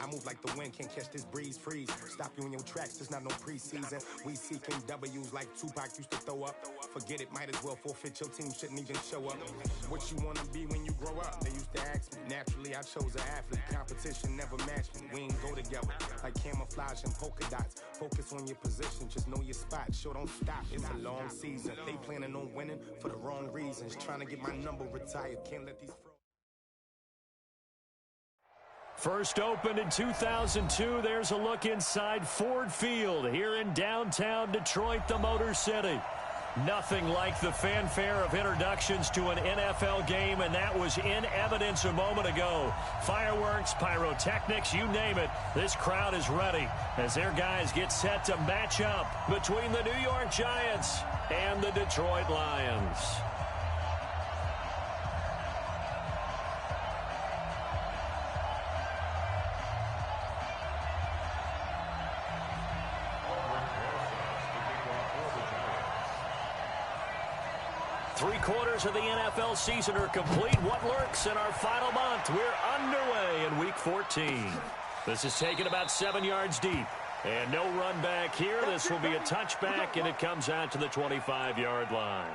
I move like the wind, can't catch this breeze, freeze. Stop you in your tracks, there's not no preseason. We seeking W's like Tupac used to throw up. Forget it, might as well forfeit, your team shouldn't even show up. What you wanna be when you grow up? They used to ask me. Naturally, I chose an athlete. Competition never matched me. We ain't go together like camouflage and polka dots. Focus on your position, just know your spot. Show don't stop, it's a long season. They planning on winning for the wrong reasons. Trying to get my number retired, can't let these First opened in 2002, there's a look inside Ford Field here in downtown Detroit, the Motor City. Nothing like the fanfare of introductions to an NFL game, and that was in evidence a moment ago. Fireworks, pyrotechnics, you name it. This crowd is ready as their guys get set to match up between the New York Giants and the Detroit Lions. Three-quarters of the NFL season are complete. What lurks in our final month? We're underway in Week 14. This is taken about 7 yards deep. And no run back here. This will be a touchback, and it comes out to the 25-yard line.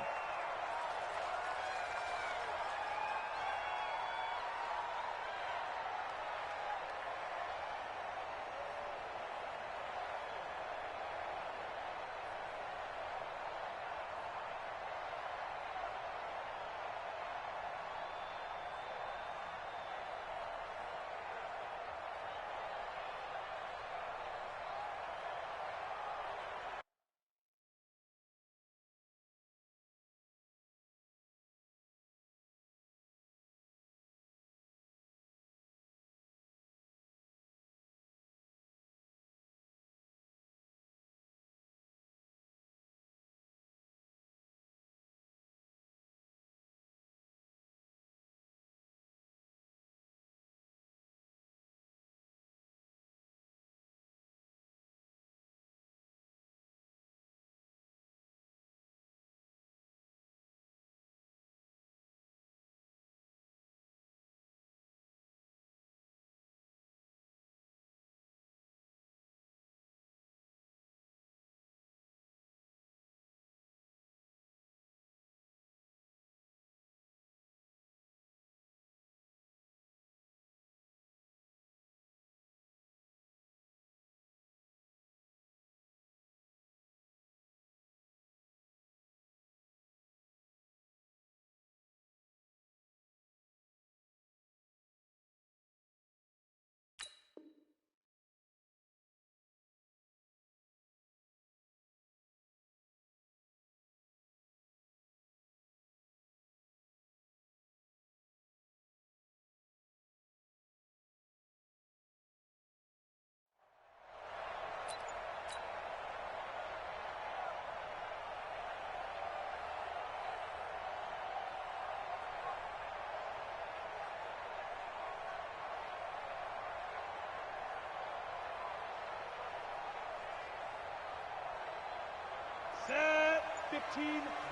Set 15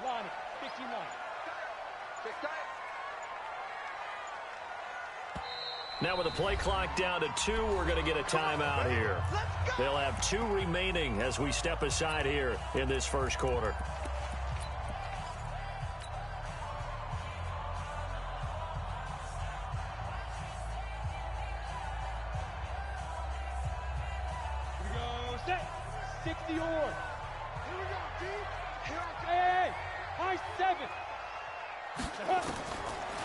line. 15 line. Now with the play clock down to 2, we're going to get a timeout here. They'll have 2 remaining as we step aside here in this first quarter. Here we go. Set. 60 or. Here we go, D. Here I go. Hey, high 7.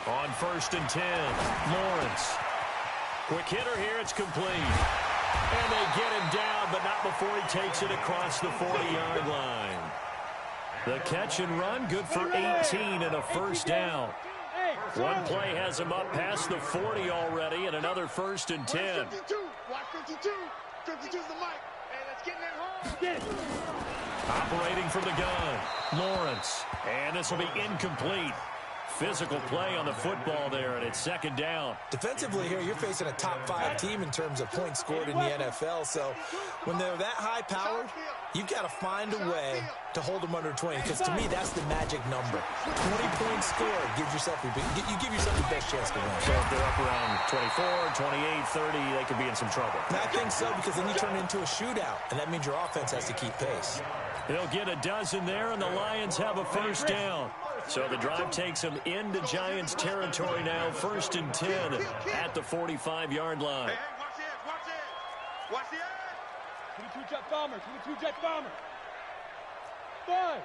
On 1st and 10, Lawrence. Quick hitter here, it's complete. And they get him down, but not before he takes it across the 40-yard line. The catch and run, good for 18 and a first down. One play has him up past the 40 already, and another 1st and 10. 52. Watch 52. 52's the mic. Hey, let's get in that hole. Get it. Operating from the gun, Lawrence. And this will be incomplete. physical play on the football there, and it's second down. Defensively here, you're facing a top-5 team in terms of points scored in the NFL. So when they're that high-powered, you've got to find a way to hold them under 20, because to me, that's the magic number. 20 points scored gives yourself you give yourself the best chance to win. So if they're up around 24, 28, 30, they could be in some trouble. And I think so, because then you turn it into a shootout, and that means your offense has to keep pace. They'll get a dozen there, and the Lions have a first down. So the drive takes them into Giants territory now, 1st and 10 at the 45-yard line. Hey, watch it. Watch it. 22 jet bomber. 22 jet bomber. Spies.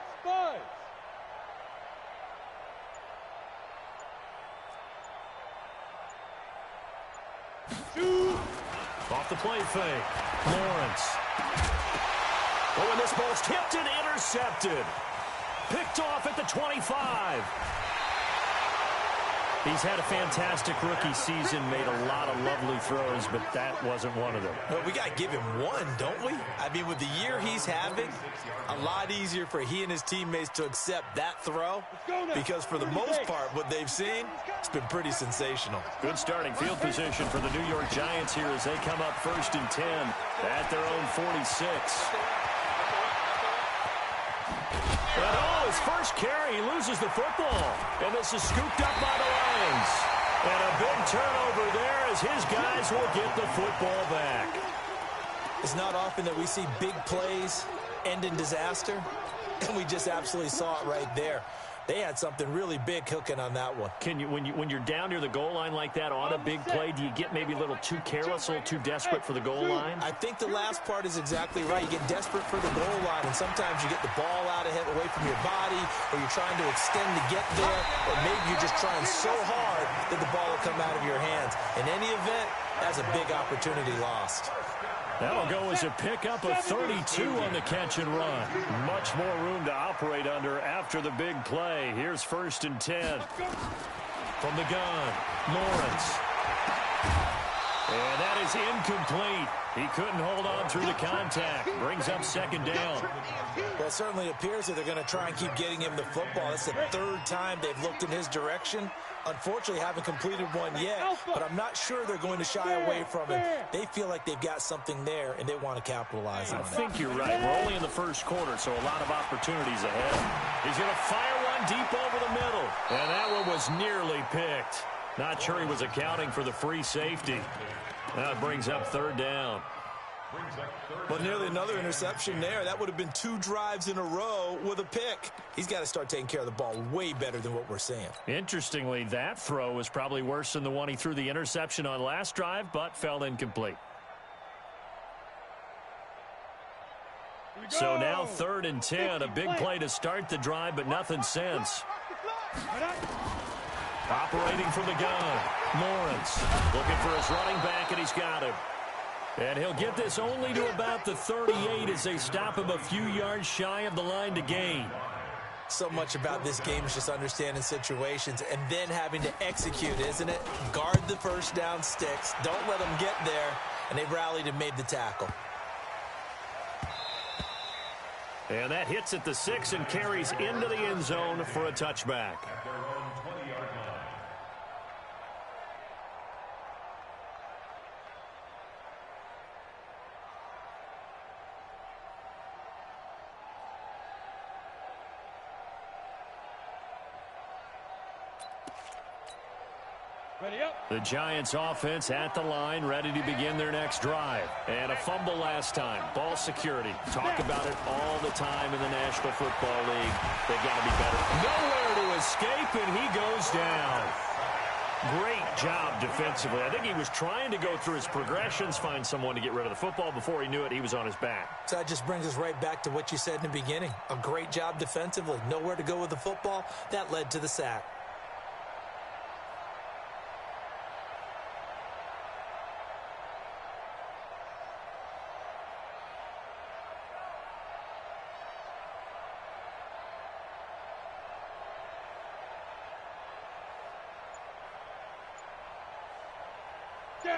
Shoot. Off the play fake. Lawrence. Oh, and this ball's tipped and intercepted. Picked off at the 25. He's had a fantastic rookie season, made a lot of lovely throws, but that wasn't one of them. Well, we got to give him one, don't we? I mean, with the year he's having, a lot easier for he and his teammates to accept that throw, because for the most part, what they've seen, it's been pretty sensational. Good starting field position for the New York Giants here as they come up 1st and 10 at their own 46. His first carry, he loses the football, and this is scooped up by the Lions. And a big turnover there as his guys will get the football back. It's not often that we see big plays end in disaster, and we just absolutely saw it right there. They had something really big cooking on that one. Can you, when you're down near the goal line like that on a big play, do you get maybe a little too careless, a little too desperate for the goal line? I think the last part is exactly right. You get desperate for the goal line, and sometimes you get the ball out ahead, away from your body, or you're trying to extend to get there, or maybe you're just trying so hard that the ball will come out of your hands. In any event, that's a big opportunity lost. That'll go as a pickup of 32 on the catch and run. Much more room to operate under after the big play. Here's 1st and 10. From the gun, Lawrence. And that is incomplete. He couldn't hold on through the contact. Brings up 2nd down. Well, it certainly appears that they're going to try and keep getting him the football. That's the 3rd time they've looked in his direction. Unfortunately, haven't completed one yet, but I'm not sure they're going to shy away from him. They feel like they've got something there, and they want to capitalize on it. I think you're right. We're only in the 1st quarter, so a lot of opportunities ahead. He's going to fire one deep over the middle, and that one was nearly picked. Not sure he was accounting for the free safety. Now it brings up 3rd down. Well, nearly another interception there. That would have been 2 drives in a row with a pick. He's got to start taking care of the ball way better than what we're seeing. Interestingly, that throw was probably worse than the one he threw the interception on last drive, but fell incomplete. So now 3rd and 10, a big play to start the drive, but nothing since. Operating from the gun, Lawrence looking for his running back, and he's got him. And he'll get this only to about the 38 as they stop him a few yards shy of the line to gain. So much about this game is just understanding situations and then having to execute, isn't it? Guard the 1st down sticks. Don't let them get there. And they rallied and made the tackle. And that hits at the 6 and carries into the end zone for a touchback. The Giants offense at the line, ready to begin their next drive. And a fumble last time. Ball security. Talk about it all the time in the National Football League. They've got to be better. Nowhere to escape, and he goes down. Great job defensively. I think he was trying to go through his progressions, find someone to get rid of the football. Before he knew it, he was on his back. So that just brings us right back to what you said in the beginning. A great job defensively. Nowhere to go with the football. That led to the sack.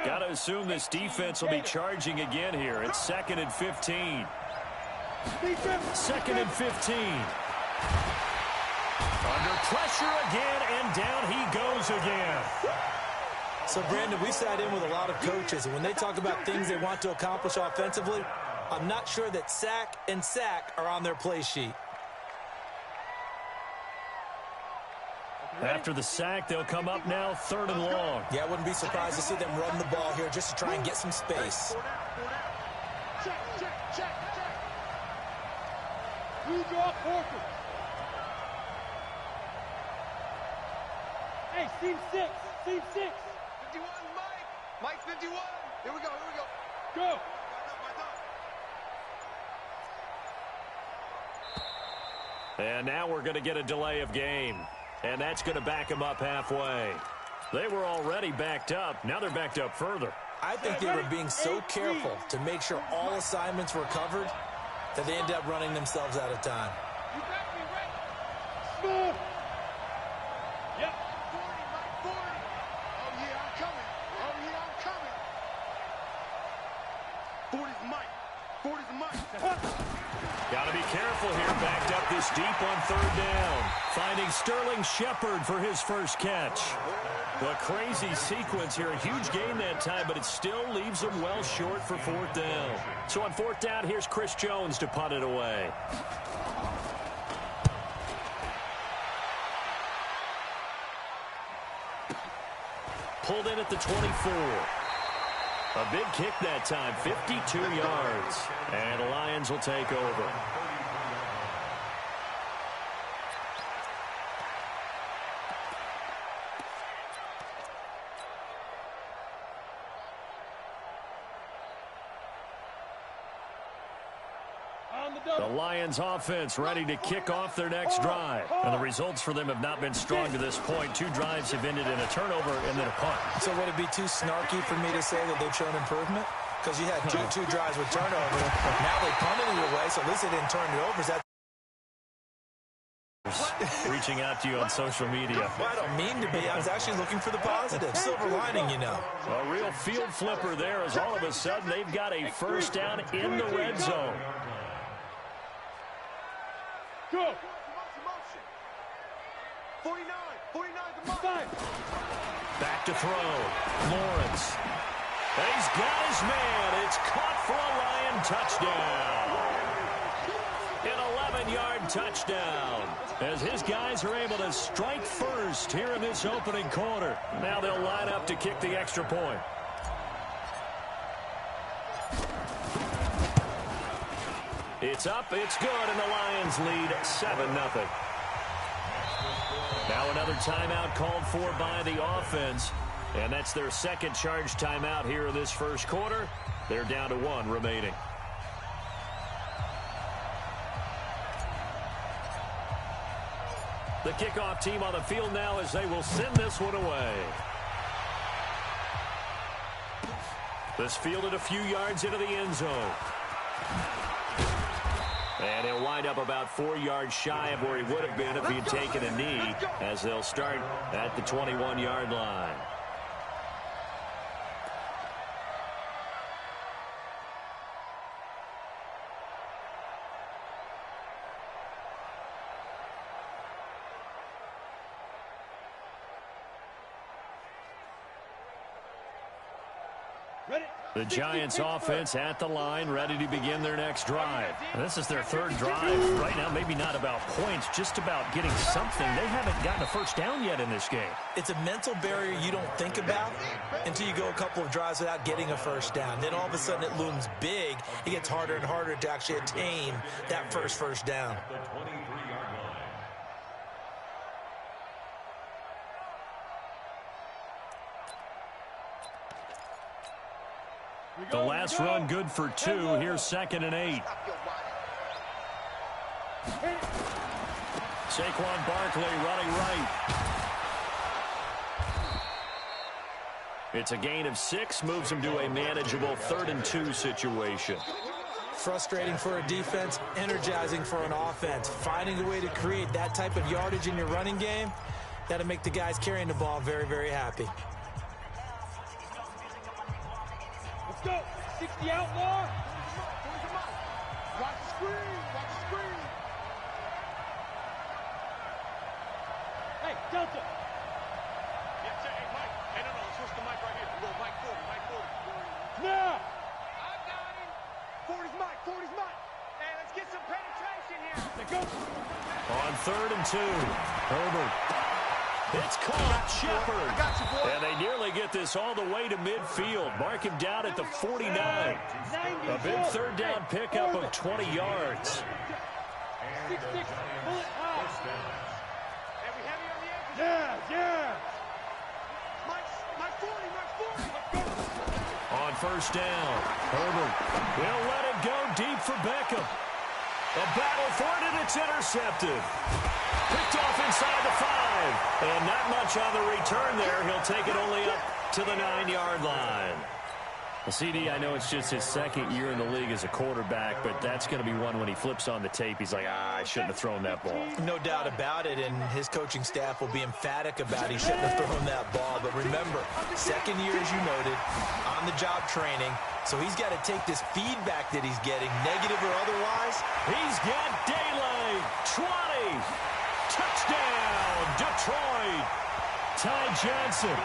Got to assume this defense will be charging again here. It's 2nd and 15. 2nd and 15. Under pressure again, and down he goes again. So, Brandon, we sat in with a lot of coaches, and when they talk about things they want to accomplish offensively, I'm not sure that sack and sack are on their play sheet. After the sack, they'll come up now 3rd and long. Yeah, I wouldn't be surprised to see them run the ball here just to try and get some space. Check, check, check, check. Blue draw Porter. Hey, seam 6. Seam 6. 51, Mike. Mike 51. Here we go, here we go. Go. And now we're going to get a delay of game. And that's going to back them up halfway. They were already backed up. Now they're backed up further. I think they were being so careful to make sure all assignments were covered that they ended up running themselves out of time. You got me right. Smooth. Yep. 40, Mike, 40. Oh, yeah, I'm coming. Oh, yeah, I'm coming. 40's Mike. 40's Mike. Got to be careful here. Backed up this deep on 3rd down. Finding Sterling Shepard for his first catch. A crazy sequence here. A huge gain that time, but it still leaves them well short for 4th down. So on 4th down, here's Chris Jones to punt it away. Pulled in at the 24. A big kick that time, 52 yards. And the Lions will take over. The Lions offense ready to kick off their next drive. And the results for them have not been strong to this point. 2 drives have ended in a turnover and then a punt. So would it be too snarky for me to say that they've shown improvement? Because you had two drives with turnover. Now they punted it away, so at least they didn't turn it over. Is that reaching out to you on social media? Well, I don't mean to be. I was actually looking for the positive. Silver lining, you know. A real field flipper there as all of a sudden they've got a first down in the red zone. Go. 49, 49 to Mike. Back to throw. Lawrence. He's got his man. It's caught for a Lion touchdown. An 11-yard touchdown. As his guys are able to strike first here in this opening quarter. Now they'll line up to kick the extra point. It's up, it's good, and the Lions lead 7-0. Now another timeout called for by the offense. And that's their second charge timeout here in this first quarter. They're down to 1 remaining. The kickoff team on the field now as they will send this one away. This fielded a few yards into the end zone. And he'll wind up about 4 yards shy of where he would have been if he had taken a knee, as they'll start at the 21-yard line. The Giants offense at the line, ready to begin their next drive. And this is their 3rd drive. Right now, maybe not about points, just about getting something. They haven't gotten a first down yet in this game. It's a mental barrier you don't think about until you go a couple of drives without getting a first down. Then all of a sudden it looms big. It gets harder and harder to actually attain that first down. The last run good for 2. Here's 2nd and 8. Saquon Barkley running right. It's a gain of 6. Moves him to a manageable 3rd and 2 situation. Frustrating for a defense, energizing for an offense. Finding a way to create that type of yardage in your running game, that'll make the guys carrying the ball very, very happy. Let's go. 60 outlaw. Watch the screen. Watch the screen. Hey, Delta. Yeah, hey, Mike. Hey, no, switch the mic right here. We go Mike 40, Mike 40. Now. I got him. 40's Mike, 40's Mike. Hey, let's get some penetration here. Let's go. On 3rd and 2, Herbert. It's caught, Shepard. And they nearly get this all the way to midfield. Mark him down at the 49. A big 3rd down pickup of 20 yards. 6-6, bullet high. Hey, we heavy on the edges. Yeah. Mike 40, Mike 40. Let's go. On 1st down, Herbert will let it go deep for Beckham. A battle for it, and it's intercepted. Picked off inside the 5. And not much on the return there. He'll take it only up to the 9-yard line. Well, CD, I know it's just his 2nd year in the league as a quarterback, but that's going to be one when he flips on the tape. He's like, I shouldn't have thrown that ball. No doubt about it, and his coaching staff will be emphatic about he shouldn't have thrown that ball. But remember, 2nd year, as you noted, on-the-job training, so he's got to take this feedback that he's getting, negative or otherwise. He's got daylight. 20. Touchdown, Detroit. Ty Johnson,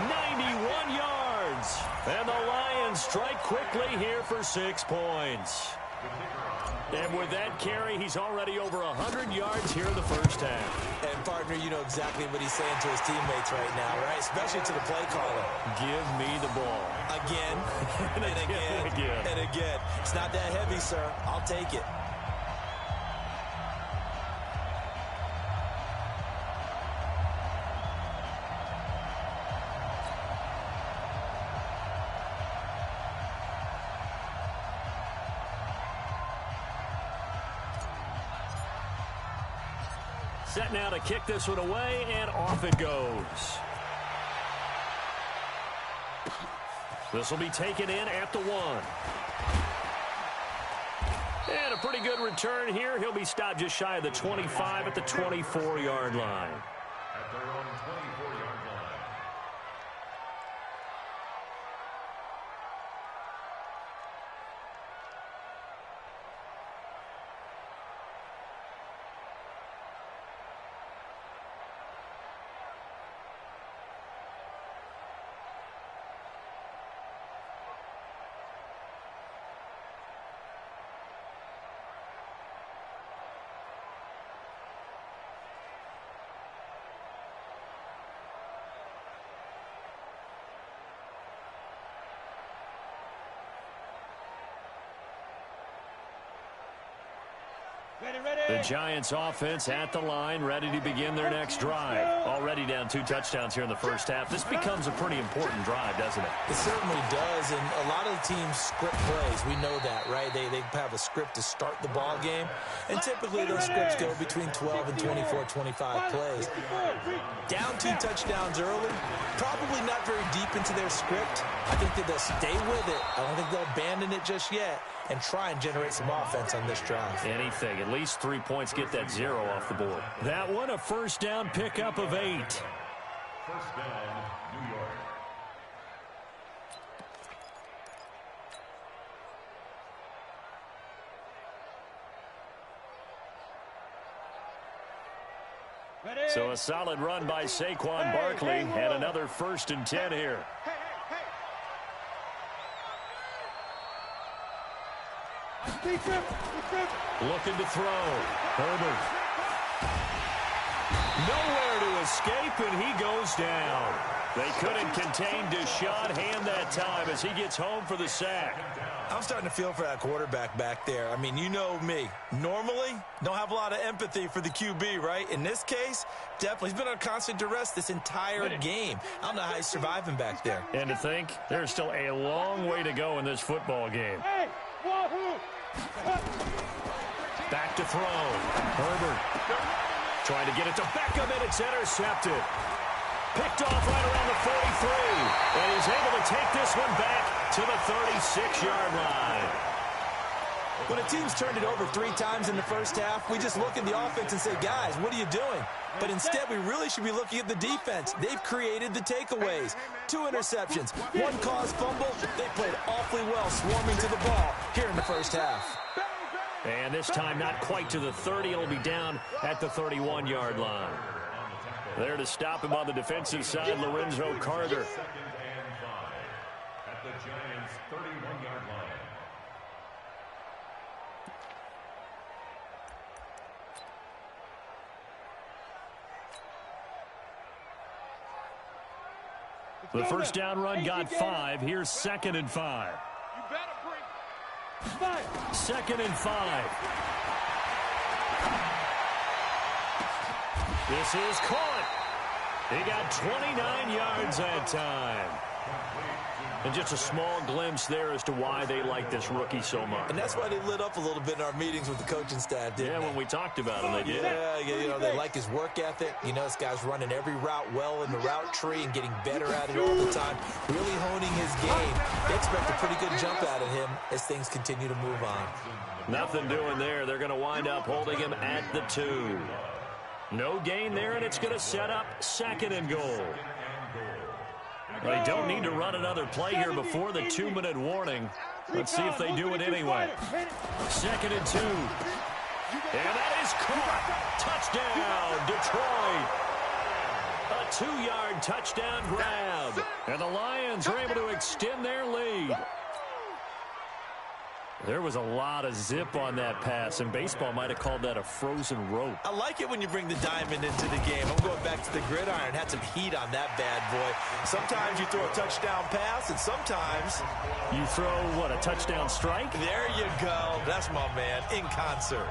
91 yards. And the Lions strike quickly here for 6 points. And with that carry, he's already over 100 yards here in the 1st half. And, partner, you know exactly what he's saying to his teammates right now, right? Especially to the play caller. Give me the ball. Again, and again, and again. It's not that heavy, sir. I'll take it. Set now to kick this one away, and off it goes. This will be taken in at the 1. And a pretty good return here. He'll be stopped just shy of the 25 at the 24-yard line. At their own 24-yard line. The Giants offense at the line, ready to begin their next drive. Already down 2 touchdowns here in the 1st half. This becomes a pretty important drive, doesn't it? It certainly does, and a lot of the teams script plays. We know that, right? They have a script to start the ball game, and typically those scripts go between 12 and 24, 25 plays. Down 2 touchdowns early, probably not very deep into their script. I think that they'll stay with it. I don't think they'll abandon it just yet and try and generate some offense on this drive. Anything. At least 3 points, get that 0 off the board. That one, a 1st down pickup of 8. 1st down, New York. So a solid run by Saquon Barkley, and another 1st and 10 here. Looking to throw. Herbert. Nowhere to escape, and he goes down. They couldn't contain Deshaun Hand that time as he gets home for the sack. I'm starting to feel for that quarterback back there. I mean, you know me. Normally, don't have a lot of empathy for the QB, right? In this case, definitely. He's been on constant duress this entire game. I don't know how he's surviving back there. And to think, there's still a long way to go in this football game. Back to throw. Herbert trying to get it to Beckham, and it's intercepted. Picked off right around the 43. And he's able to take this one back to the 36-yard line. When a team's turned it over 3 times in the 1st half, we just look at the offense and say, guys, what are you doing? But instead, we really should be looking at the defense. They've created the takeaways. 2 interceptions, 1 caused fumble. They played awfully well swarming to the ball here in the 1st half. And this time not quite to the 30. It'll be down at the 31-yard line. There to stop him on the defensive side, Lorenzo Carter. 2nd and 5 at the Giants' 31-yard line. The first down run got 5. Here's 2nd and 5. You better bring 2nd and 5. This is caught. He got 29 yards that time. And just a small glimpse there as to why they like this rookie so much. And that's why they lit up a little bit in our meetings with the coaching staff, didn't they? Yeah, when we talked about him, they did. Yeah, they like his work ethic. This guy's running every route well in the route tree and getting better at it all the time, really honing his game. They expect a pretty good jump out of him as things continue to move on. Nothing doing there. They're going to wind up holding him at the 2. No gain there, and it's going to set up 2nd and goal. They don't need to run another play here before the 2-minute warning. Let's see if they do it anyway. 2nd and 2. And that is caught. Touchdown, Detroit. A 2-yard touchdown grab. And the Lions are able to extend their lead. There was a lot of zip on that pass, and baseball might have called that a frozen rope. I like it when you bring the diamond into the game. I'm going back to the gridiron. Had some heat on that bad boy. Sometimes you throw a touchdown pass, and sometimes you throw, what, a touchdown strike? There you go. That's my man, in concert.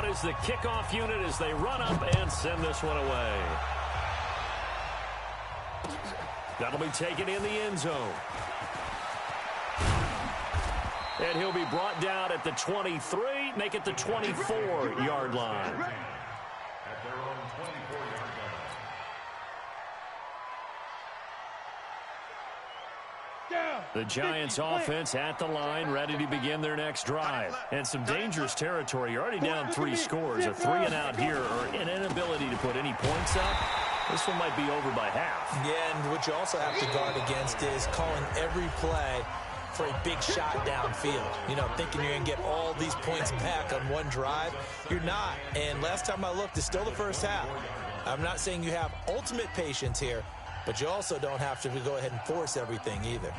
Is the kickoff unit as they run up and send this one away. That'll be taken in the end zone. And he'll be brought down at the 23, make it the 24-yard line. At their own 24-yard line. The Giants offense at the line, ready to begin their next drive. And some dangerous territory. You're already down 3 scores. A 3-and-out here, or an inability to put any points up. This one might be over by half. Yeah, and what you also have to guard against is calling every play for a big shot downfield. Thinking you're going to get all these points back on one drive. You're not. And last time I looked, it's still the first half. I'm not saying you have ultimate patience here, but you also don't have to go ahead and force everything either.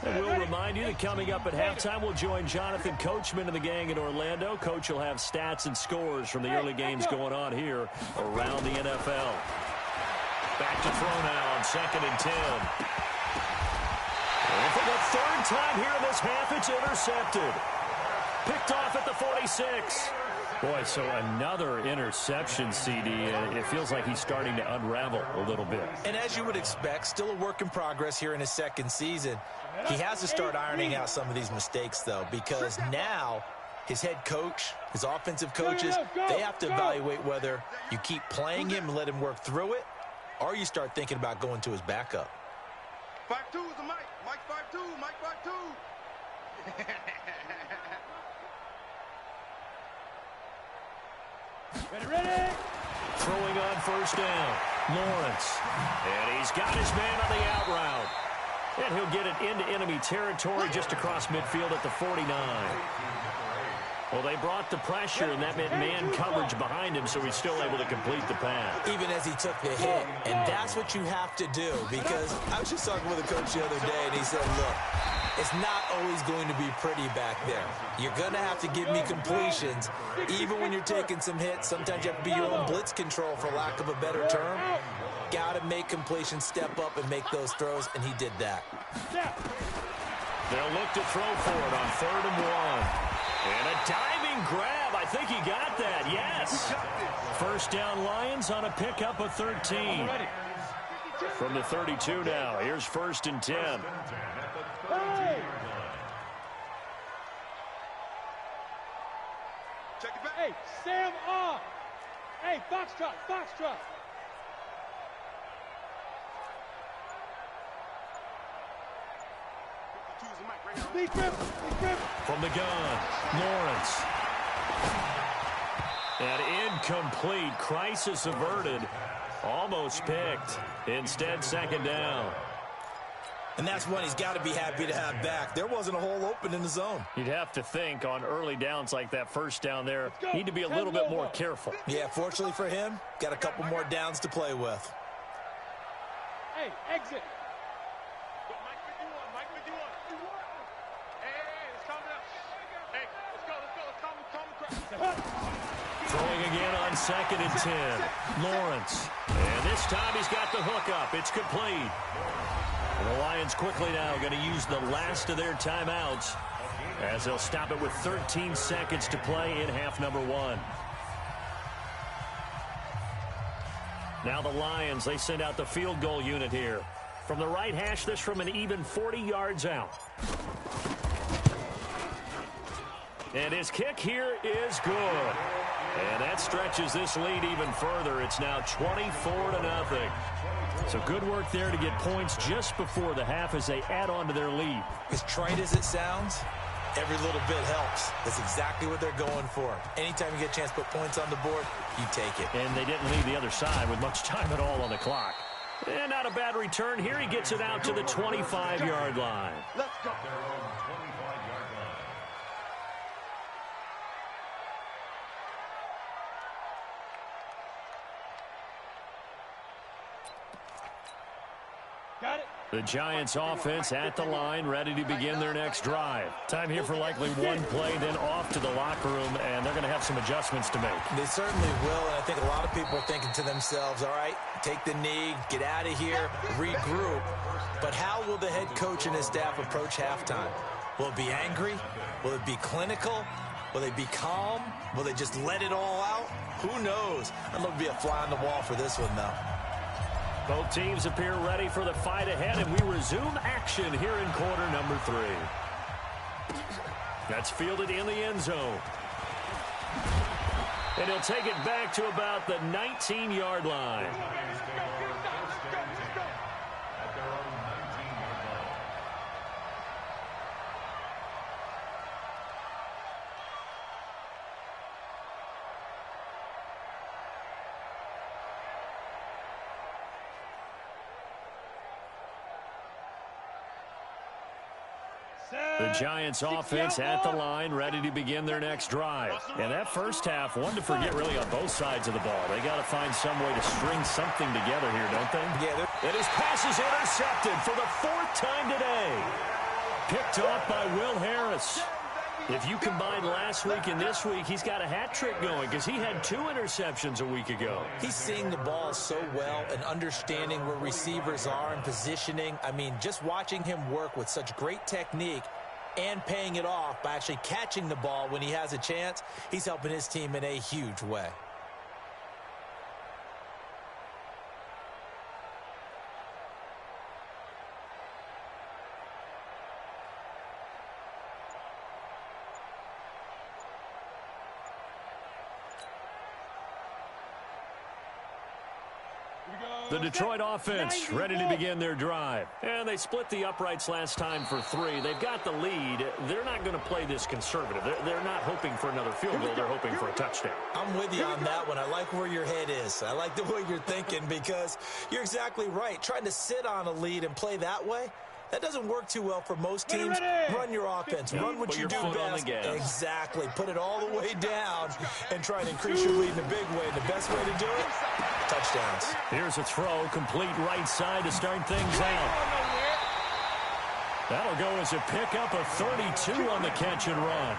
And we'll remind you that coming up at halftime, we'll join Jonathan Coachman and the gang in Orlando. Coach will have stats and scores from the early games going on here around the NFL. Back to throw now on 2nd and 10. And for the 3rd time here in this half, it's intercepted. Picked off at the 46. Boy, so another interception, CD. It feels like he's starting to unravel a little bit. And as you would expect, still a work in progress here in his 2nd season. He has to start ironing out some of these mistakes, though, because now his head coach, his offensive coaches, they have to evaluate whether you keep playing him and let him work through it, or you start thinking about going to his backup. 5-2 is the Mike. Mike 5-2. Mike 5-2. Ready. Throwing on 1st down. Lawrence. And he's got his man on the out route. And he'll get it into enemy territory just across midfield at the 49. Well, they brought the pressure, and that meant man coverage behind him, so he's still able to complete the pass. Even as he took the hit. And that's what you have to do, because I was just talking with a coach the other day, and he said, look, it's not always going to be pretty back there. You're going to have to give me completions, even when you're taking some hits. Sometimes you have to be your own blitz control, for lack of a better term. Got to make completions, step up, and make those throws, and he did that. They'll look to throw for it on 3rd and 1. And a diving grab. I think he got that. Yes. 1st down Lions on a pickup of 13. From the 32 now. Here's 1st and 10. Hey. Check it back. Hey, Sam off. Hey, Foxtrot, Foxtrot. From the gun, Lawrence. And incomplete. Crisis averted. Almost picked. Instead, second down. And that's one he's got to be happy to have back. There wasn't a hole open in the zone. You'd have to think on early downs like that first down there, need to be a little bit more careful. Yeah, fortunately for him, got a couple more downs to play with. Hey, exit. Mike, what you want? Hey, let's calm down. Hey, let's go. Throwing again on 2nd and 10. Lawrence. And this time he's got the hook up. It's complete. And the Lions quickly now going to use the last of their timeouts as they'll stop it with 13 seconds to play in half number 1. Now the Lions, they send out the field goal unit here. From the right hash, this from an even 40 yards out. And his kick here is good. And that stretches this lead even further. It's now 24-0. So good work there to get points just before the half as they add on to their lead. As trite as it sounds, every little bit helps. That's exactly what they're going for. Anytime you get a chance to put points on the board, you take it. And they didn't leave the other side with much time at all on the clock. And not a bad return here. He gets it out to the 25-yard line. Let's go. Got it. The Giants offense at the line, ready to begin their next drive. Time here for likely one play, then off to the locker room, and they're going to have some adjustments to make. They certainly will, and I think a lot of people are thinking to themselves, all right, take the knee, get out of here, regroup. But how will the head coach and his staff approach halftime? Will it be angry? Will it be clinical? Will they be calm? Will they just let it all out? Who knows? I'd love to be a fly on the wall for this one, though. Both teams appear ready for the fight ahead, and we resume action here in quarter number 3. That's fielded in the end zone. And he'll take it back to about the 19-yard line. The Giants offense at the line, ready to begin their next drive. And that first half, one to forget really on both sides of the ball. They got to find some way to string something together here, don't they? Yeah. And his pass is intercepted for the 4th time today. Picked off by Will Harris. If you combine last week and this week, he's got a hat trick going because he had 2 interceptions a week ago. He's seeing the ball so well and understanding where receivers are and positioning. I mean, just watching him work with such great technique and paying it off by actually catching the ball when he has a chance, he's helping his team in a huge way. The Detroit offense ready to begin their drive. And they split the uprights last time for 3. They've got the lead. They're not going to play this conservative. They're not hoping for another field goal. They're hoping for a touchdown. I'm with you on that one. I like where your head is. I like the way you're thinking because you're exactly right. Trying to sit on a lead and play that way, that doesn't work too well for most teams. Run your offense. Run what you do best. Exactly. Put it all the way down and try and increase your lead in a big way. And the best way to do it, touchdowns. Here's a throw, complete right side to start things out. That'll go as a pickup of 32 on the catch and run.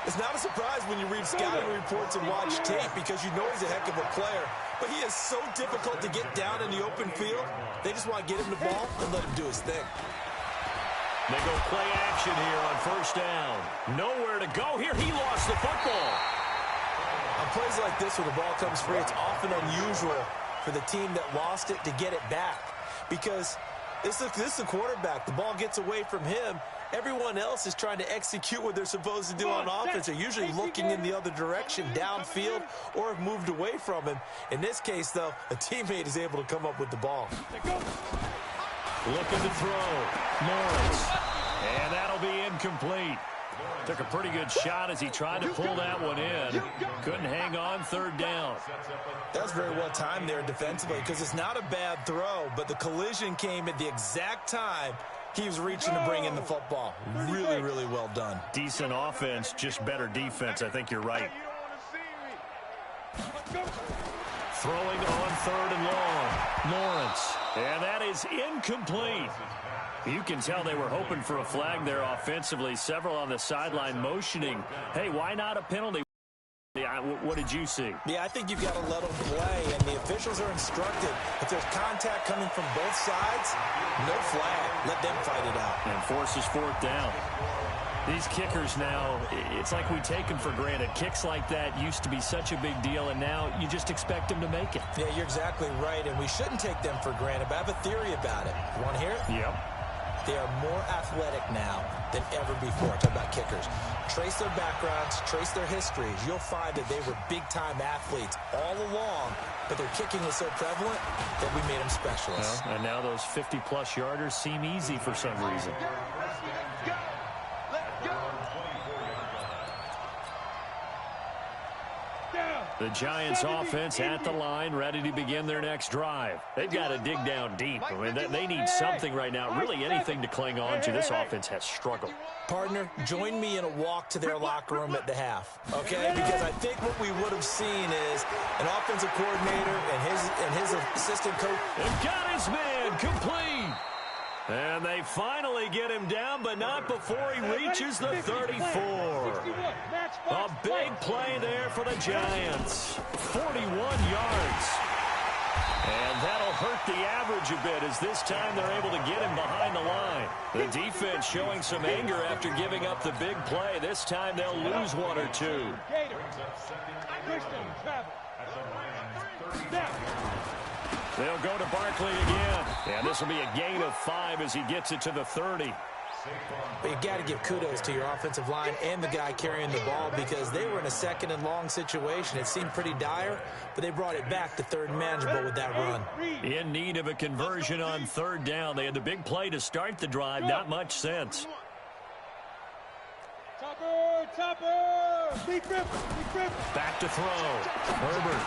It's not a surprise when you read scouting reports and watch tape because you know he's a heck of a player. But he is so difficult to get down in the open field. They just want to get him the ball and let him do his thing. They go play action here on 1st down. Nowhere to go here. He lost the football. On plays like this where the ball comes free, it's often unusual for the team that lost it to get it back. Because this is the quarterback. The ball gets away from him. Everyone else is trying to execute what they're supposed to do on offense. They're usually looking in the other direction, downfield, or have moved away from him. In this case, though, a teammate is able to come up with the ball. Looking to throw. Lawrence. And that'll be incomplete. Took a pretty good shot as he tried to pull that one in. Couldn't hang on third down. That was very well timed there defensively because it's not a bad throw, but the collision came at the exact time he was reaching to bring in the football. Really, really well done. Decent offense, just better defense. I think you're right. Throwing on third and long. Lawrence. And that is incomplete. You can tell they were hoping for a flag there offensively. Several on the sideline motioning. Hey, why not a penalty? What did you see? Yeah, I think you've got to let them play, and the officials are instructed. If there's contact coming from both sides, no flag. Let them fight it out. And forces fourth down. These kickers now, it's like we take them for granted. Kicks like that used to be such a big deal, and now you just expect them to make it. Yeah, you're exactly right, and we shouldn't take them for granted, but I have a theory about it. You want to hear it? Yep. They are more athletic now than ever before. Talk about kickers. Trace their backgrounds, trace their histories. You'll find that they were big-time athletes all along, but their kicking was so prevalent that we made them specialists. Well, and now those 50-plus yarders seem easy for some reason. The Giants offense at the line, ready to begin their next drive. They've got to dig down deep. I mean, they need something right now, really anything to cling on to. This offense has struggled. Partner, join me in a walk to their locker room at the half, okay? Because I think what we would have seen is an offensive coordinator and his assistant coach. They've got his man complete. And they finally get him down, but not before he reaches the 34. A big play there for the Giants. 41 yards. And that'll hurt the average a bit as this time they're able to get him behind the line. The defense showing some anger after giving up the big play. This time they'll lose one or two. They'll go to Barkley again. And this will be a gain of 5 as he gets it to the 30. But you got to give kudos to your offensive line and the guy carrying the ball because they were in a second and long situation. It seemed pretty dire, but they brought it back to third and manageable with that run. In need of a conversion on third down. They had the big play to start the drive. Not much sense. Back to throw. Herbert.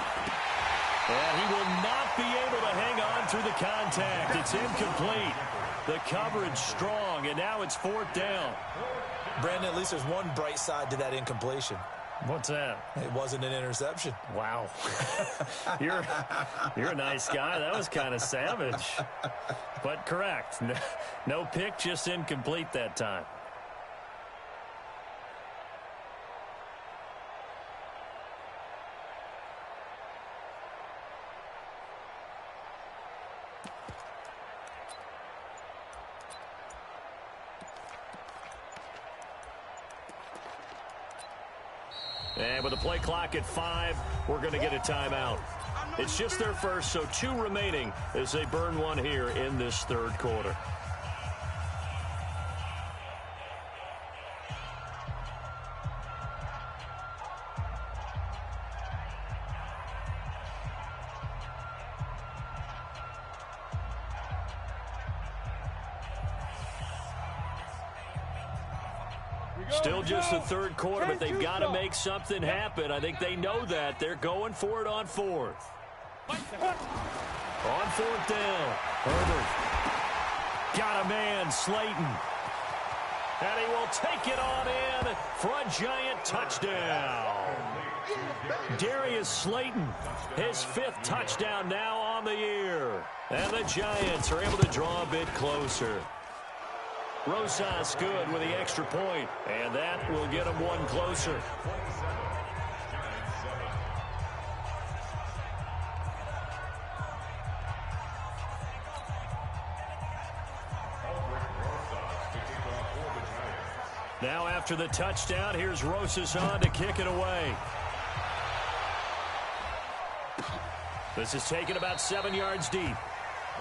And he will not be able to hang on through the contact. It's incomplete. The coverage strong, and now it's fourth down. Brandon, at least there's one bright side to that incompletion. What's that? It wasn't an interception. Wow. You're a nice guy. That was kind of savage. But correct. No pick, just incomplete that time. And with the play clock at 5, we're going to get a timeout. It's just their first, so 2 remaining as they burn one here in this third quarter. Still just the third quarter, but they've got to make something happen. I think they know that. They're going for it on fourth. On fourth down, Herbert. Got a man, Slayton. And he will take it on in for a Giant touchdown. Darius Slayton, his 5th touchdown now on the year. And the Giants are able to draw a bit closer. Rosas good with the extra point, and that will get them one closer. Now after the touchdown, here's Rosas on to kick it away. This is taken about 7 yards deep.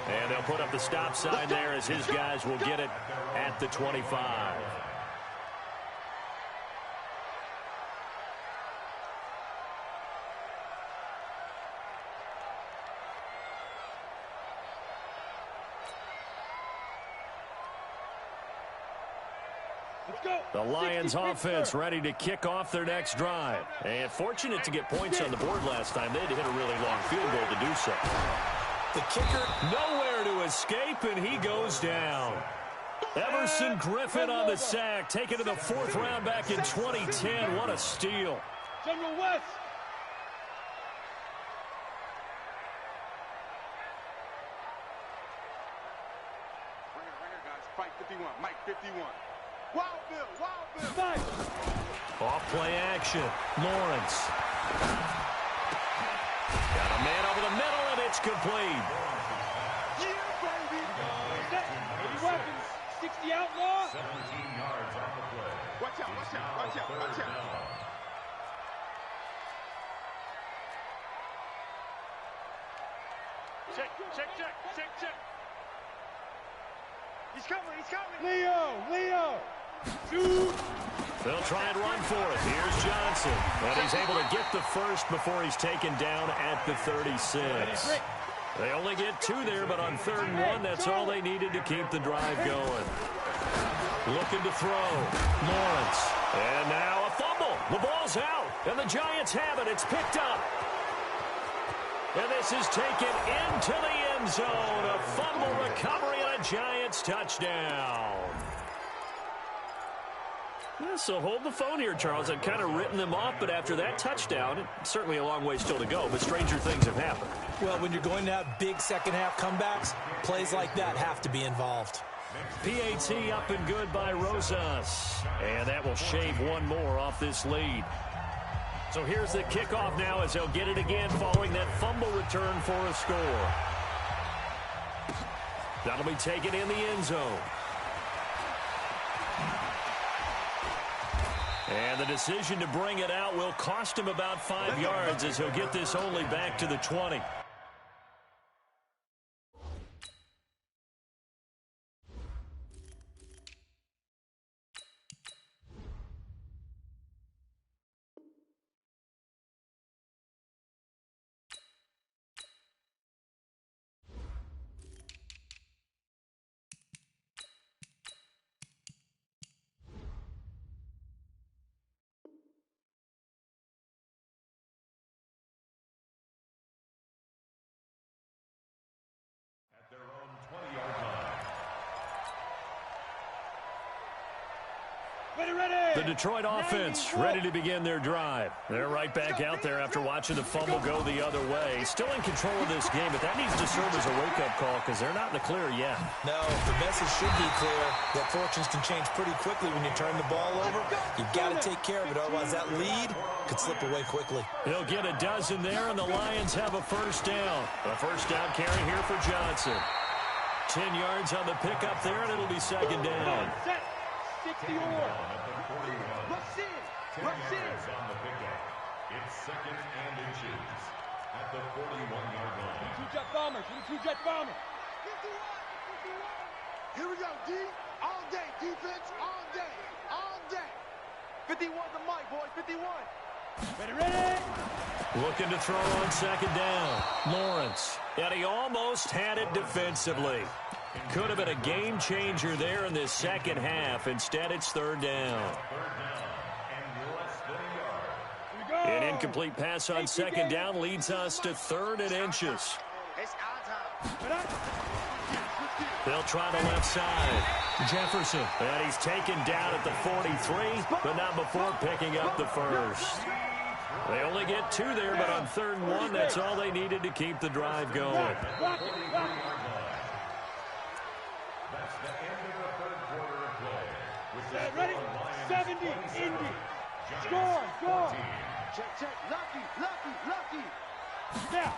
And they'll put up the stop sign there as his guys will get it at the 25. The Lions offense ready to kick off their next drive. And fortunate to get points on the board last time. They had to hit a really long field goal to do so. The kicker nowhere to escape, and he goes down. Everson Griffin on the sack, taken to the 4th round back in 2010. What a steal. General West. Right here, guys. Fight 51. Mike 51. Wild Bill. Fight. Off play action. Lawrence. Got a man over the middle, and it's complete. Yeah, baby. Set. 80 weapons. 60 outlaw. 17 yards on the play. Watch out. Check. He's coming. Leo. Shoot. They'll try and run for it. Here's Johnson. And he's able to get the first before he's taken down at the 36. They only get 2 there, but on 3rd and 1, that's all they needed to keep the drive going. Looking to throw. Lawrence. And now a fumble. The ball's out. And the Giants have it. It's picked up. And this is taken into the end zone. A fumble recovery and a Giants touchdown. Yeah, so hold the phone here, Charles. I've kind of written them off, but after that touchdown, certainly a long way still to go, but stranger things have happened. Well, when you're going to have big second-half comebacks, plays like that have to be involved. PAT up and good by Rosas. And that will shave 1 more off this lead. So here's the kickoff now as they'll get it again following that fumble return for a score. That'll be taken in the end zone. And the decision to bring it out will cost him about 5 yards as he'll get this only back to the 20. The Detroit offense ready to begin their drive. They're right back out there after watching the fumble go the other way. Still in control of this game, but that needs to serve as a wake-up call because they're not in the clear yet. No, the message should be clear that fortunes can change pretty quickly when you turn the ball over. You've got to take care of it, otherwise that lead could slip away quickly. He'll get a dozen there, and the Lions have a first down. A first down carry here for Johnson. 10 yards on the pickup there, and it'll be second down. Set. 60 or. Rush in. On the pickup. It's 2nd and inches at the 41-yard line. 22 jet bomber. 51. Here we go, D. All day, defense, all day. 51 the mic, boys, 51. Ready. Looking to throw on second down. Lawrence. And he almost had it defensively. Could have been a game changer there in this second half. Instead, it's 3rd down. An incomplete pass on second down leads us to 3rd and inches. They'll try the left side. Jefferson. And he's taken down at the 43, but not before picking up the first. They only get 2 there, but on 3rd and 1, that's all they needed to keep the drive going. That's the end of the 3rd quarter of play. Ready. 70. Indy. Score. Check. Lucky. Now.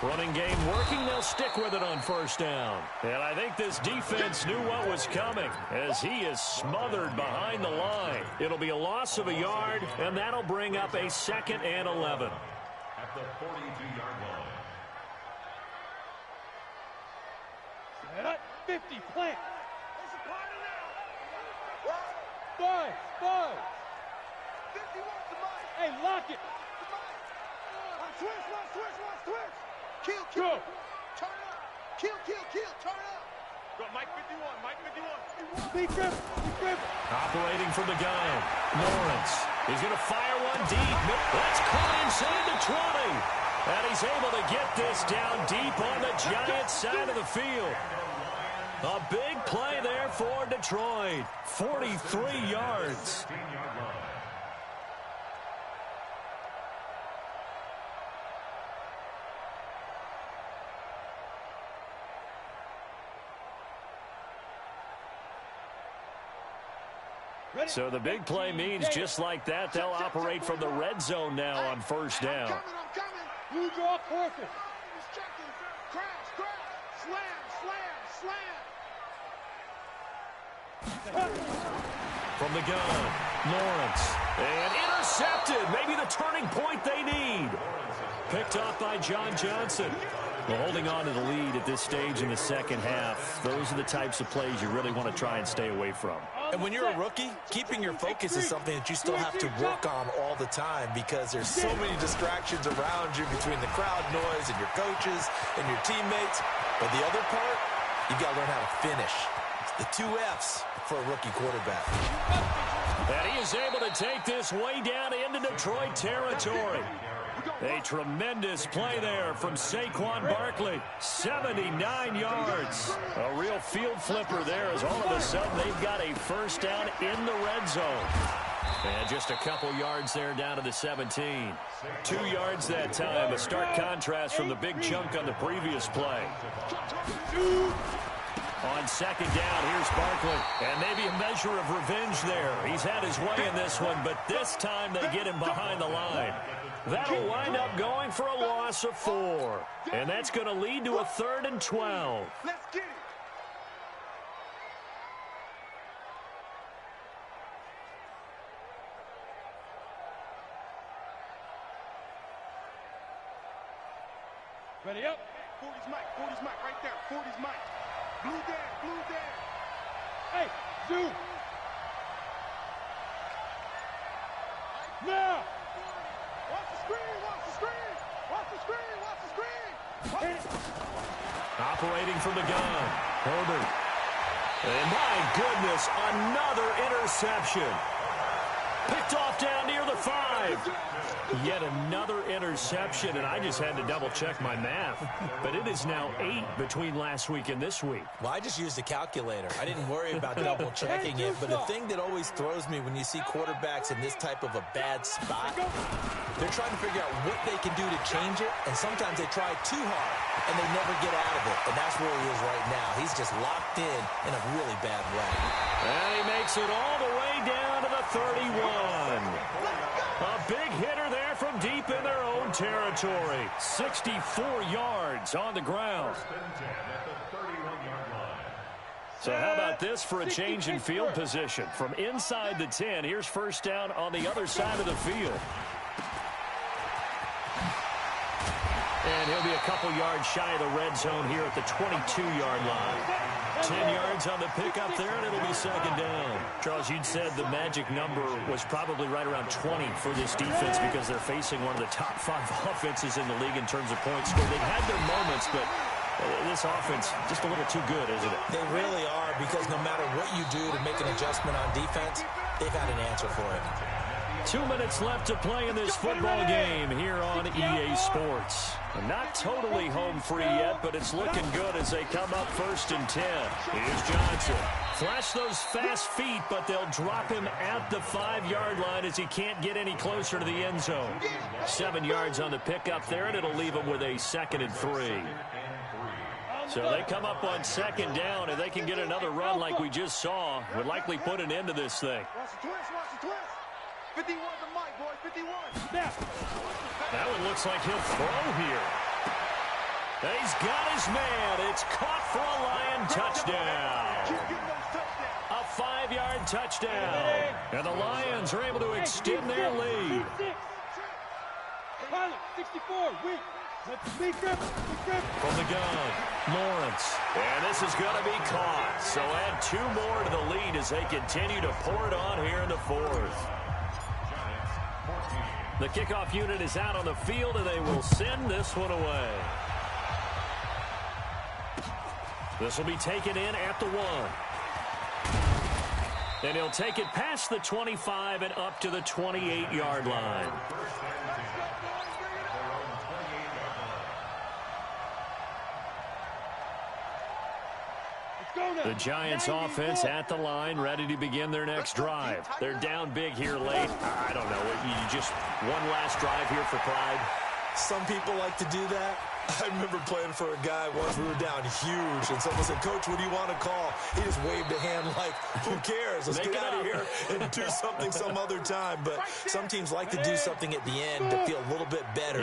Running game working. They'll stick with it on first down. And I think this defense knew what was coming as he is smothered behind the line. It'll be a loss of a yard, and that'll bring up a 2nd and 11. At the 42-yard line. 50. Plant. Buzz. 51 the mic. Hey, lock it. Switch. Kill. Go. Turn up. Kill. Turn up. Go, Mike 51, Mike 51. Big grip, big grip. Operating from the gun, Lawrence. He's going to fire one deep. That's caught inside the 20. And he's able to get this down deep on the Giants' side of the field. A big play there for Detroit. 43 yards. So the big play means just like that, they'll operate from the red zone now on first down. I'm coming. You draw closer. He's checking. Crash, slam. From the gun, Lawrence. And intercepted. Maybe the turning point they need. Picked off by John Johnson. Well, holding on to the lead at this stage in the second half, those are the types of plays you really want to try and stay away from. And when you're a rookie, keeping your focus is something that you still have to work on all the time because there's so many distractions around you between the crowd noise and your coaches and your teammates. But the other part, you got to learn how to finish. It's the 2 F's for a rookie quarterback. And he is able to take this way down into Detroit territory. A tremendous play there from Saquon Barkley. 79 yards. A real field flipper there as all of a sudden they've got a first down in the red zone. And just a couple yards there down to the 17. 2 yards that time. A stark contrast from the big chunk on the previous play. On second down, here's Barkley. And maybe a measure of revenge there. He's had his way in this one, but this time they get him behind the line. That'll wind up going for a loss of 4. And that's going to lead to a 3rd and 12. Let's get it. Ready up. 40's Mike, right there. 40's Mike. Blue Dan. Hey, zoom. Now. Watch the screen. Operating from the gun, Herbert. And my goodness, another interception. Picked off down near the 5. Yet another interception, and I just had to double-check my math. But it is now 8 between last week and this week. Well, I just used a calculator. I didn't worry about double-checking it. But the thing that always throws me when you see quarterbacks in this type of a bad spot, they're trying to figure out what they can do to change it, and sometimes they try too hard, and they never get out of it. And that's where he is right now. He's just locked in a really bad way. And he makes it all the way down to the 31. A big hitter there from deep in their own territory. 64 yards on the ground. So how about this for a change in field position? From inside the 10, here's first down on the other side of the field. And he'll be a couple yards shy of the red zone here at the 22-yard line. 10 yards on the pickup there, and it'll be second down. Charles, you'd said the magic number was probably right around 20 for this defense because they're facing one of the top 5 offenses in the league in terms of points scored. They've had their moments, but this offense just a little too good, isn't it? They really are, because no matter what you do to make an adjustment on defense, they've had an answer for it. 2 minutes left to play in this football game here on EA Sports. Not totally home free yet, but it's looking good as they come up first and 10. Here's Johnson. Flash those fast feet, but they'll drop him at the 5-yard line as he can't get any closer to the end zone. 7 yards on the pickup there, and it'll leave him with a 2nd and 3. So they come up on second down, and they can get another run like we just saw. Would likely put an end to this thing. Watch the twist. 51 to Mike, boys. 51. That one looks like he'll throw here. He's got his man. It's caught for a Lion touchdown. A 5-yard touchdown. And the Lions are able to extend their lead. Pilot, 64, weak. Big grip. From the gun, Lawrence. And this is going to be caught. So add 2 more to the lead as they continue to pour it on here in the 4th. The kickoff unit is out on the field, and they will send this one away. This will be taken in at the 1. And he'll take it past the 25 and up to the 28-yard line. The Giants offense at the line, ready to begin their next drive. They're down big here late. I don't know. You just one last drive here for pride. Some people like to do that. I remember playing for a guy once. We were down huge, and someone said, "Coach, what do you want to call?" He just waved a hand like, "Who cares? Let's get out of here and do something some other time." But some teams like to do something at the end to feel a little bit better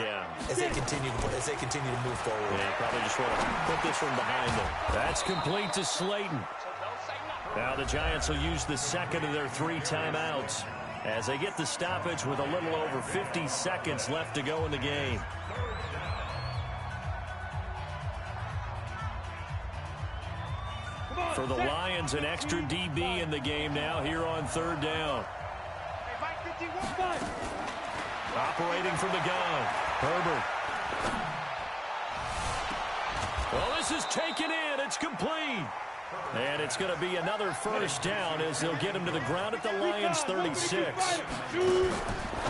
as they continue to move forward. Yeah, probably just want to put this one behind them. That's complete to Slayton. Now the Giants will use the second of their 3 timeouts as they get the stoppage with a little over 50 seconds left to go in the game. For the Lions, an extra DB in the game now here on 3rd down. Operating from the gun, Herbert. Well, this is taken in. It's complete. And it's going to be another first down as they'll get him to the ground at the Lions' 36.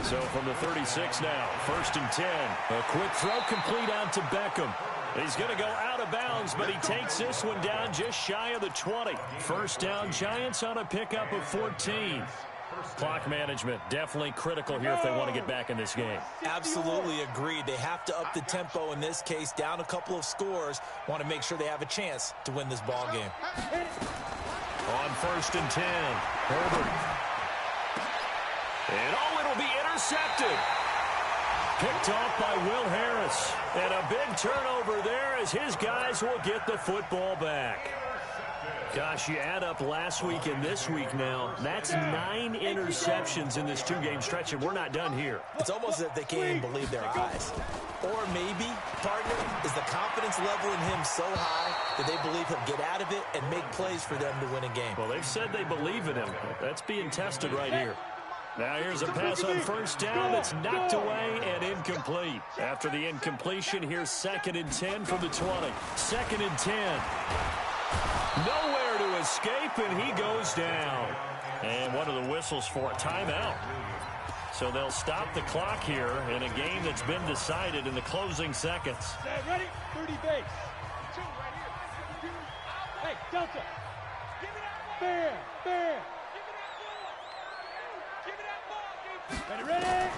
So from the 36 now, 1st and 10. A quick throw complete out to Beckham. He's going to go out of bounds, but he takes this one down just shy of the 20. First down, Giants on a pickup of 14. Clock management definitely critical here if they want to get back in this game. Absolutely agreed. They have to up the tempo in this case, down a couple of scores. Want to make sure they have a chance to win this ball game. On 1st and 10, Herbert. And it'll be intercepted. Picked off by Will Harris. And a big turnover there as his guys will get the football back. Gosh, you add up last week and this week now, that's 9 interceptions in this 2-game stretch, and we're not done here. It's almost as if they can't even believe their eyes. Or maybe, partner, is the confidence level in him so high that they believe he'll get out of it and make plays for them to win a game. Well, they've said they believe in him. That's being tested right here. Now here's a pass on 1st down that's knocked away and incomplete. After the incompletion, here's 2nd and 10 from the 20. 2nd and 10. Nowhere to escape, and he goes down. And one of the whistles for a timeout. So they'll stop the clock here in a game that's been decided in the closing seconds. Ready? 30 base. 2 right here. Hey, Delta. Give me that ball. Bear. Give me that ball. Ready?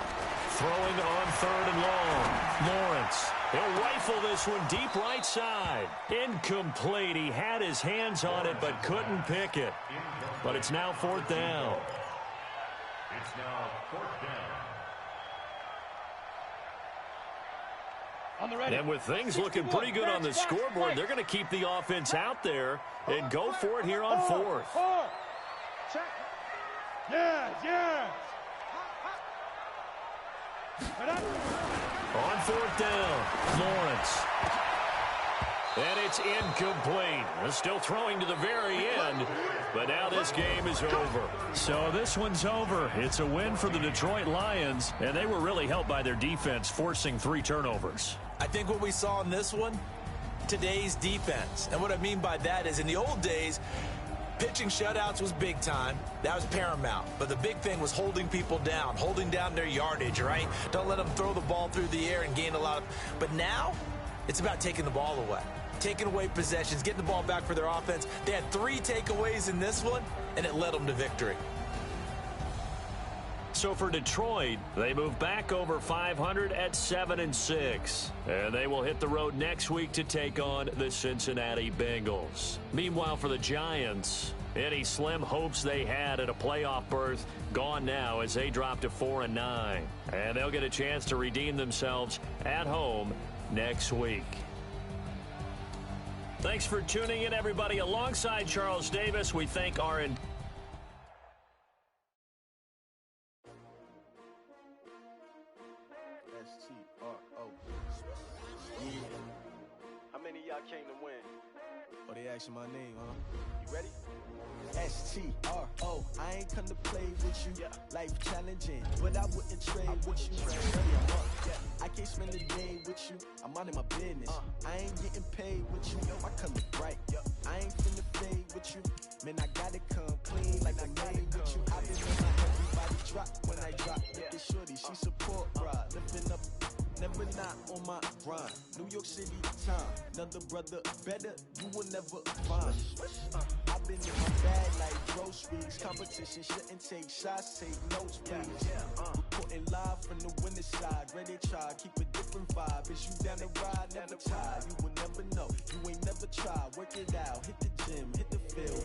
Throwing on 3rd and long. Lawrence. He'll rifle this one deep right side. Incomplete. He had his hands on it but couldn't pick it. But it's now 4th down. It's now 4th down. On the ready. And with things looking pretty good on the scoreboard, they're going to keep the offense out there and go for it here on 4th. Check. Yes. On 4th down, Lawrence. And it's incomplete. They're still throwing to the very end, but now this game is over. So this one's over. It's a win for the Detroit Lions, and they were really helped by their defense, forcing 3 turnovers. I think what we saw in this one, today's defense. And what I mean by that is in the old days, pitching shutouts was big time. That was paramount. But the big thing was holding people down, holding down their yardage, right? Don't let them throw the ball through the air and gain a lot of... But now, it's about taking the ball away. Taking away possessions, getting the ball back for their offense. They had 3 takeaways in this one, and it led them to victory. So for Detroit, they move back over 500 at 7-6. And they will hit the road next week to take on the Cincinnati Bengals. Meanwhile, for the Giants, any slim hopes they had at a playoff berth gone now as they drop to 4-9. And they'll get a chance to redeem themselves at home next week. Thanks for tuning in, everybody. Alongside Charles Davis, we thank our... How many of y'all came to win? Oh, they asking my name, huh? You ready? S-T-R-O. I ain't come to play with you. Life challenging, but I wouldn't trade with you. I can't spend a day with you. I'm out of my business. I ain't getting paid with you. I come to right. Man, I gotta come clean like I got it with you. I been on my everybody drop when I drop. Look at shorty, she support ride. Lifting up, never not on my grind. New York City time, another brother better, you will never find. I've been in my bag like groceries. Competition shouldn't take shots, take notes, please. Reporting live from the winning side. Ready to try, keep a different vibe. Is you down the ride, never tired. You will never know, you ain't never tried. Work it out, hit the gym, hit the field.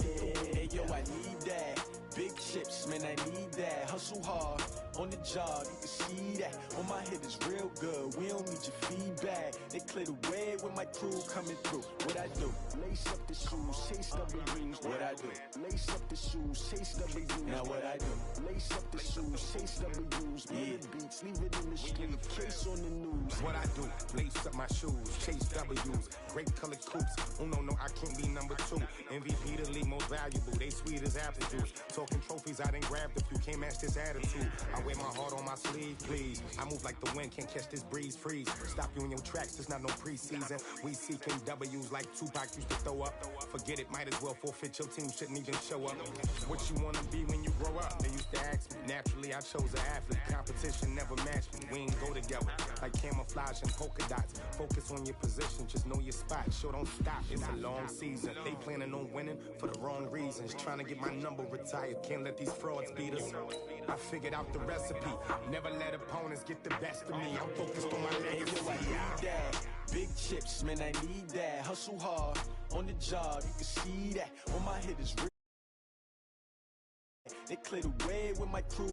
Hey, yo, I need that. Big chips, man, I need that. Hustle hard, on the job, you can see that. On my head is real good, we don't need your feedback. They clear the way with my crew coming through. What I do? Lace up the shoes, chase double rings. What I do? Lace up the shoes, chase double U's. Now what I do? Lace up the shoes, chase double U's. Yeah, beats, leave it in the street, case on the news. What I do? Lace up my shoes, chase W's. Great colored coops. Oh no, I can't be number 2. MVP the league most valuable. They sweet as apple juice. Talking trophies, I done grabbed a few. Can't match this attitude. I wear my heart on my sleeve, please. I move like the wind, can't catch this breeze, freeze. Stop you in your tracks, there's not no preseason. We seeking W's like Tupac used to throw up. Forget it, might as well forfeit. Your team shouldn't even show up. What you wanna be when you grow up? They used to ask me. Naturally, I chose an athlete. Competition never matched me. We ain't go together like camouflage and polka dots. Focus on your position, just know your spot. Sure, don't stop, it's a long season. They planning on winning for the wrong reasons. Trying to get my number retired. Can't let these frauds beat us. I figured out the recipe. Never let opponents get the best of me. I'm focused on my legacy. I need that. Big chips, man, I need that. Hustle hard, on the job, you can see that. On my head is real. They clear the way with my crew.